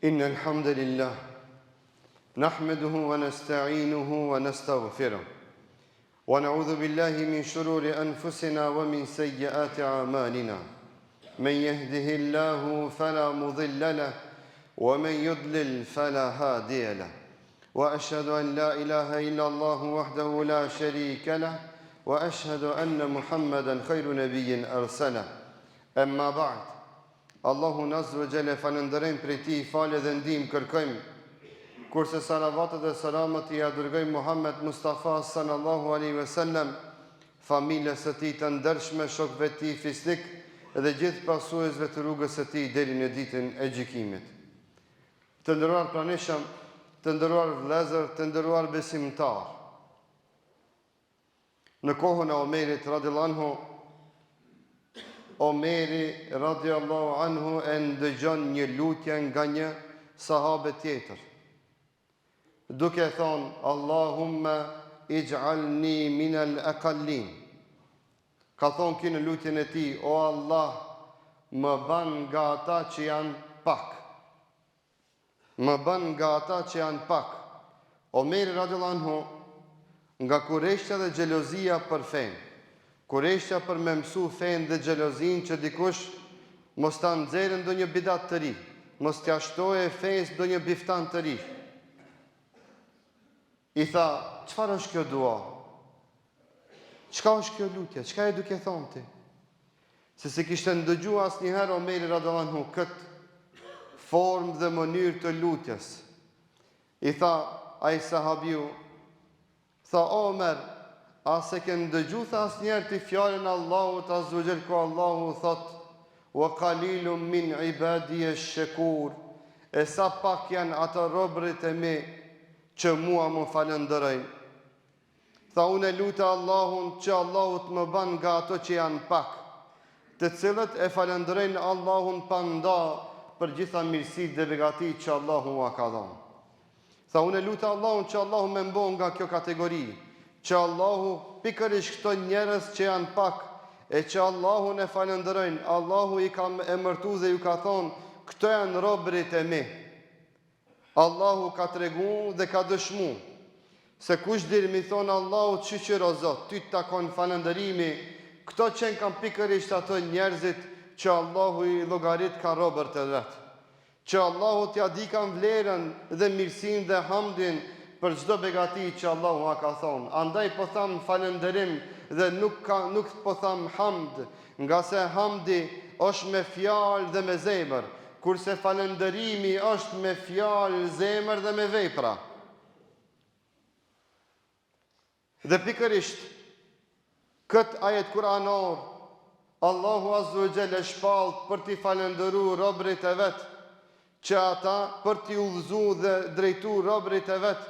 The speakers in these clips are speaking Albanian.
إن الحمد لله نحمده ونستعينه ونستغفره ونعوذ بالله من شرور أنفسنا ومن سيئات أعمالنا من يهده الله فلا مضل له ومن يضلل فلا هادي له وأشهد أن لا إله إلا الله وحده لا شريك له وأشهد أن محمدا خير نبي أرسله أما بعد Allahu Azza wa Jalla falënderojmë për ti falë dhe ndihmë kërkojmë kurse salavatet dhe selamet i dërgojmë Muhammed Mustafa sallallahu alaihi wasallam, familjes së tij të ndershme, shokëve të tij fisnik dhe gjithë pasuesve të rrugës së tij deri në ditën e gjykimit. Të nderuar pranishëm, të nderuar vëllezër, të nderuar besimtar. Në kohën e Omerit radhiyallahu anhu, Omeri radiallahu anhu e ndëgjon një lutje nga një sahabe tjetër, duke thonë: Allahumma ij'alni minal aqallin. Ka thonë kjo në lutjen e tij: O Allah, më bën nga ata që janë pak. Më bën nga ata që janë pak. Omeri radiallahu anhu, nga kurreshtja dhe xhelozia për fenë, kurreshtja për me mësu fenë dhe xhelozin që dikush mos ta nxjerrë ndonjë bidat të ri, mos t'ia shtojë fesë ndonjë biftan të ri. I tha: çfarë është kjo dua? Çka është kjo lutje? Çka e duke thonë ti? Se si kishte ndëgjuar asnjëherë Omeri radhiyallahu anhu këtë formë dhe mënyrë të lutjes. I tha ai sahabiu, tha: Omer, a se ke ndëgju tha asnjëherë ti fjalën Allahut Azza wa Jall, ku Allahu thot: wa qalilun min ibadiy ash-shakur, e sa pak janë ato robërit e mi që mua më falënderojnë. Tha: unë lutë Allahun që Allahu të më bën nga ato që janë pak, të cilët e falënderojnë Allahun pa nda për gjitha mirësitë dhe begatit që Allahu ua ka dhënë. Tha: unë lutë Allahun që Allahu më mbon nga kjo kategori, që Allahu pikërisht këto njerëz që janë pak e që Allahun e falënderojnë, Allahu i ka emërtuar dhe ju ka thonë: këto janë robërit e mi. Allahu ka tregu dhe ka dëshmu se kush diri mi thonë Allahu çiqër o Zot, ty të takon falënderimi, këto që kanë pikërisht ato njerëzit që Allahu i llogarit ka robër të vet, që Allahu t'ja di kanë vlerën dhe mirësinë dhe hamdin për çdo begati që Allahu ha ka thonë. Andaj po tham falënderim dhe nuk po tham hamd, nga se hamdi është me fjalë dhe me zemër, kurse falënderimi është me fjalë, zemër dhe me vepra. Dhe pikërisht këtë ajet kuranor Allahu Azza wa Jalla shpalt për t'i falëndëruar robërit e vet, që ata për t'i udhëzuar dhe drejtuar robërit e vet,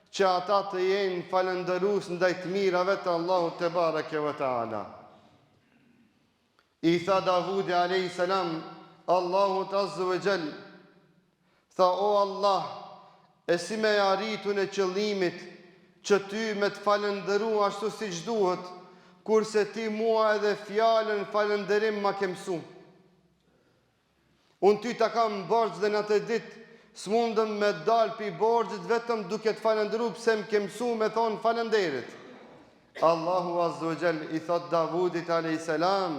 që ata të jenë falëndërues ndaj të mirave të Allahut te bareke ve taala. I tha Davudi alayhis salam Allahut Azza wa Jall, tha: o Allah, e si me arritu në qëllimit që ty me të falëndëru ashtu siç duhet, kurse ti mua edhe fjalën falënderim ma ke mësu. Unë ty ta kam borxh dhe në atë ditë s'mundëm me dalë pi borxhit vetëm duke të falëndëruar pse më ke mësu me thonë falënderit. Allahu Azza wa Jall i thot Davudit alayhis salam: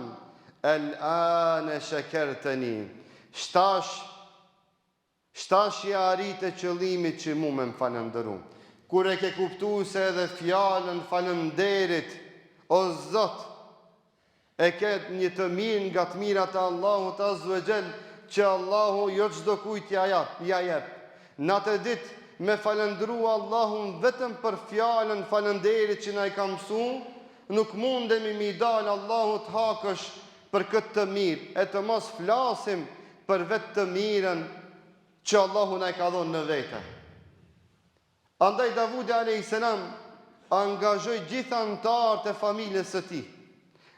el-ana shakartani. Shtash i arritë qëllimit që mu me më falëndëru. Kur e ke kuptu se edhe fjalën falënderit, o Zot, e ke një të mirë nga të mirat e Allahut Azza wa Jall, që Allahu jo çdo kujt ja jep. Në atë ditë me falëndëru Allahun vetëm për fjalën falënderit që na i ka mësuar, nuk mundemi mi dalë Allahut hakësh për këtë të mirë, e të mos flasim për vetë të mirën që Allahu na i ka dhënë në vete. Andaj Davudi alayhis salam angazhoi gjithë anëtarët e familjes së tij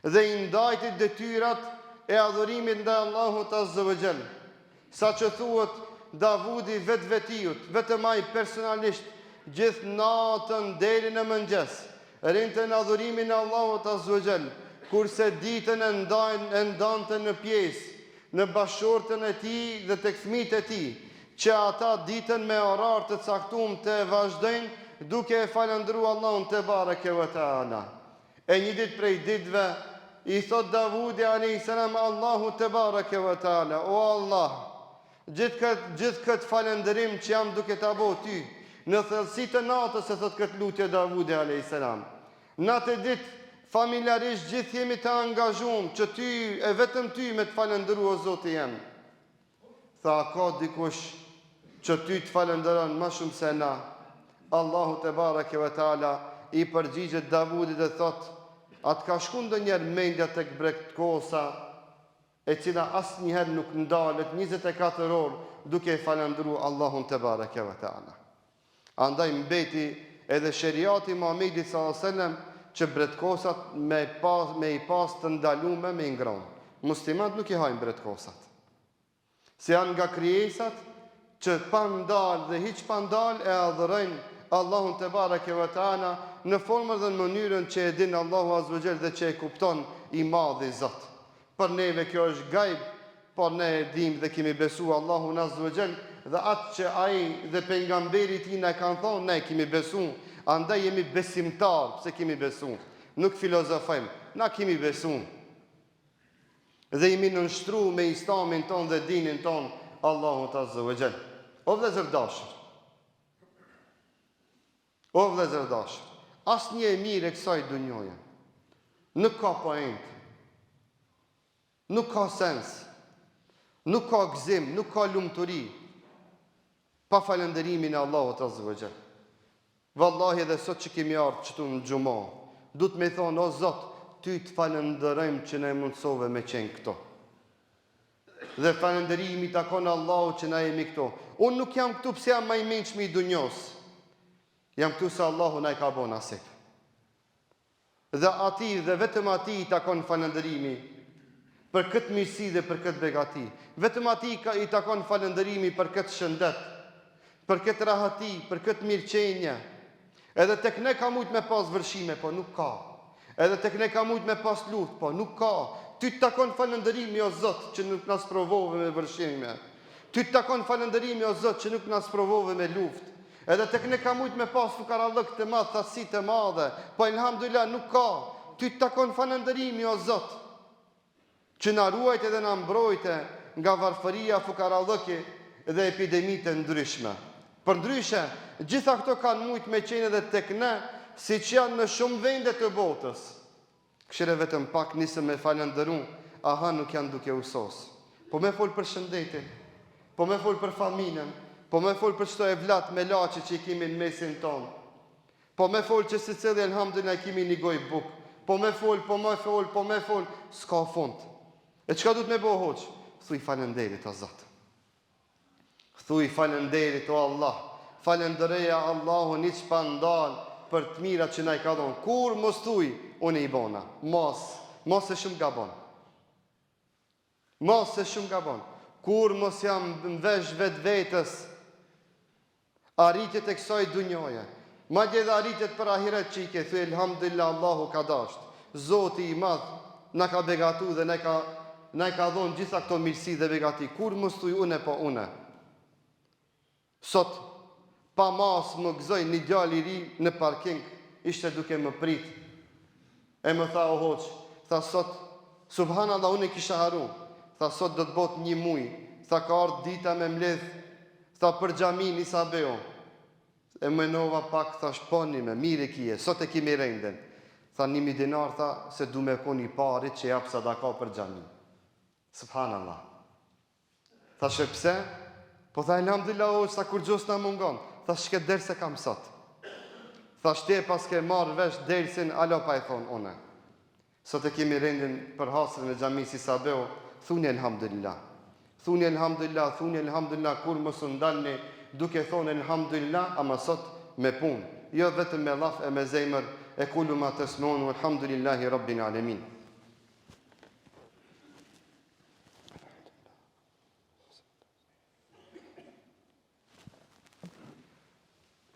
dhe i ndajti detyrat e adhurimit ndaj Allahut Azza wa Jall. Sa që thuhet Davudi vetvetiut, vetëm ai personalisht, gjithë natën deri në mëngjes, rinte në adhurimin e Allahut Azza wa Jall, kurse ditën e ndante në pjesë, në bashortën e tij dhe tek fëmijët e tij, që ata ditën me orar të caktuar të vazhdojnë duke e falendëruar Allahun te bareke ve teala. E një ditë prej ditëve i thot Davudi alayhis salam Allahu te bareke ve teala, o Allah, gjithë këtë falendërim që jam duke ta bëu ty, në thellësitë të natës e thot këtë lutje Davudi alayhis salam. Natë ditë familjarisht gjithë jemi të angazhuar që ty e vetëm ty me të falendëruar o Zoti jam. Tha, ka dikush që ty të falendëron më shumë se na? Allahu te bareke ve teala i përgjigjet Davudit dhe thot, atë ka shku ndonjëherë mendja tek bregtkosa, e cila asnjëherë nuk ndalet 24 orë duke falendëruar Allahun te bareke ve teala. Andaj mbeti edhe sheriati Muhamedit sallallahu alaihi wasallam që bretkosat me i pas të ndalume me ngronë. Muslimat nuk i hajnë bretkosat. Se janë nga krijesat që pa ndalë dhe hiç pa ndalë e adhurojnë Allahun te bareke ve teala në formën dhe në mënyrën që e din Allahu azza wa jall dhe që e kupton i madhi Zot. Për neve kjo është gajb, por ne e dim dhe kemi besu Allahun azza wa jall dhe atë që ai dhe pejgamberi i tij na kanë thonë ne kemi besu. Andaj jemi besimtar, pse kemi besu. Nuk filozofojmë, na kemi besu. Dhe jemi nënshtruar me Islamin ton dhe dinin ton Allahut azza wa jall. O vëllezër dashur. O vëllezër dashur. Asnjë e mirë e kësaj dunjoje nuk ka point. Nuk ka sens. Nuk ka gëzim, nuk ka lumturi pa falënderimin e Allahut azza wa jall. Vallahi edhe sot që kemi ardhur këtu në xhumo, duhet me thonë o Zot, ty të falënderojmë që na mundsove me qenë këto. Dhe falënderimi takon Allahut që na jemi këto. Unë nuk jam këtu pse jam më i mençmi i dunjos. Jam këtu se Allahu na i ka bënë nasip. Dhe atij dhe vetëm atij takon falënderimi për këtë mirësi dhe për këtë begati. Vetëm atij i takon falënderimi për këtë shëndet, për këtë rahati, për këtë mirëqenie. Edhe tek ne ka mujt me pas vërshime, po nuk ka. Edhe tek ne ka mujt me pas luftë, po nuk ka. Ty të takon falënderimi o Zot që nuk na sprovove me vërshime. Ty të takon falënderimi o Zot që nuk na sprovove me luftë. Edhe tek ne ka mujt me pas fukarallëk të madh, thasi të madhe, po elhamdulillah nuk ka. Ty të takon falënderimi o Zot që na ruajt edhe na mbrojte nga varfëria, fukarallëki dhe epidemitë të ndryshme. Përndryshe, gjitha këto kanë mujt me qenë edhe tek ne, si që janë në shumë vende të botës. Këshire vetëm pak nisëm me falëndëru, aha nuk janë duke usos. Po me fol për shëndetin, po me fol për familjen, po me fol për çdo e vlat me laçi që i kemi në mesin ton. Po me fol që secili elhamdulillah kemi një gojë bukë. Po me fol, s'ka fund. E çka duhet me bëu hoç? Thuaj falënderit o Zot. Thuaj falënderit o Allah. Falëndereja Allahun hiç pa ndal për të mirat që na i ka dhënë. Kur mos thuaj unë i bona. Mos e shumë gabon. Mos e shumë gabon. Kur mos jam në vesh vetës arritjet e kësaj dunjoje. Madje edhe arritjet për ahiret që i ke thuaj elhamdulillah Allahu ka dashur. Zoti i madh na ka begatu dhe na ka dhënë gjitha këto mirësi dhe begati. Kur mos thuaj unë po unë. Sot pa mas më gëzoj një djalë i ri në parking, ishte duke më prit. E më tha o hoq, tha sot, subhanallah unë e kisha haru, tha sot do të bot një muj, tha ka ardhë dita me mledh, tha për xhamin isa beo. E më nova pak, tha shponi me, mire kije, sot e kimi rejnden. Tha 1.000 dinar, tha se du me kon i parit që jap sadaka për xhamin. Subhanallah. Tha shepse, po tha elhamdulillah o sa kur gjos na mungon. Tha shke derë se kam sot. Tha shte pas ke marrë vesh dersin, alo pa e thonë une. Sot e kemi rendin për hasrën e xhamisë Sabeo, thuni elhamdulillah. Thuni elhamdulillah, kur mos u ndalni duke thonë elhamdulillah, ama sot me punë. Jo vetëm me laf e me zemër, e kullu ma tasmaun walhamdulillahi rabbil alamin.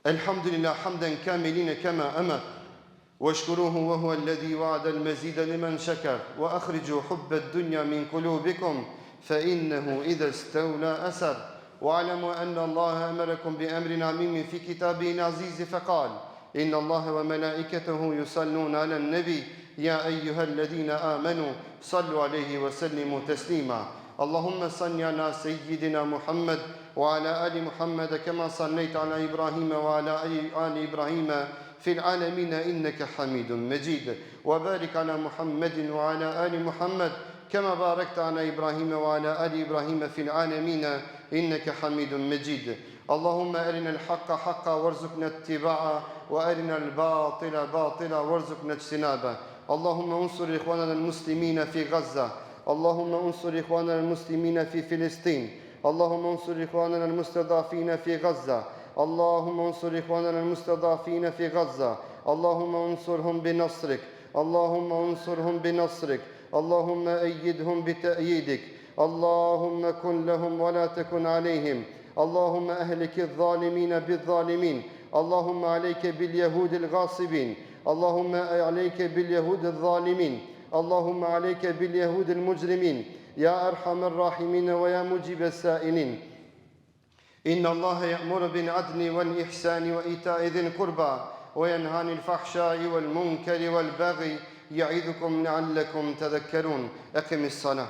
الحمد لله حمدا كاملين كما أمر واشكروه وهو الذي وعد المزيد لمن شكر وأخرجوا حب الدنيا من قلوبكم فإنه إذا استولى أسر واعلموا أن الله أمركم بأمر عظيم في كتابه العزيز فقال: إن الله وملائكته يصلون على النبي يا أيها الذين آمنوا صلوا عليه وسلموا تسليما. اللهم صل على سيدنا محمد وعلى آل محمد كما صليت على إبراهيم وعلى آل إبراهيم في العالمين إنك حميد مجيد. وبارك على محمد وعلى آل محمد كما باركت على إبراهيم وعلى آل إبراهيم في العالمين إنك حميد مجيد. اللهم أرنا الحق حقا وارزقنا اتباعه وأرنا الباطل باطلا وارزقنا اجتنابه. اللهم انصر إخواننا المسلمين في غزة. اللهم انصر إخواننا المسلمين في فلسطين. اللهم انصر إخواننا المستضعفين في غزة. اللهم انصر إخواننا المستضعفين في غزة. اللهم انصرهم بنصرك. اللهم انصرهم بنصرك. اللهم أيدهم بتأييدك. اللهم كن لهم ولا تكن عليهم. اللهم أهلك الظالمين بالظالمين. اللهم عليك باليهود الغاصبين. اللهم عليك باليهود الظالمين. اللهم عليك باليهود المجرمين يا أرحم الراحمين ويا مجيب السائلين. إن الله يأمر بالعدل والإحسان وإيتاء ذي القربى وينهى عن الفحشاء والمنكر والبغي يعظكم لعلكم تذكرون. أقم الصلاة.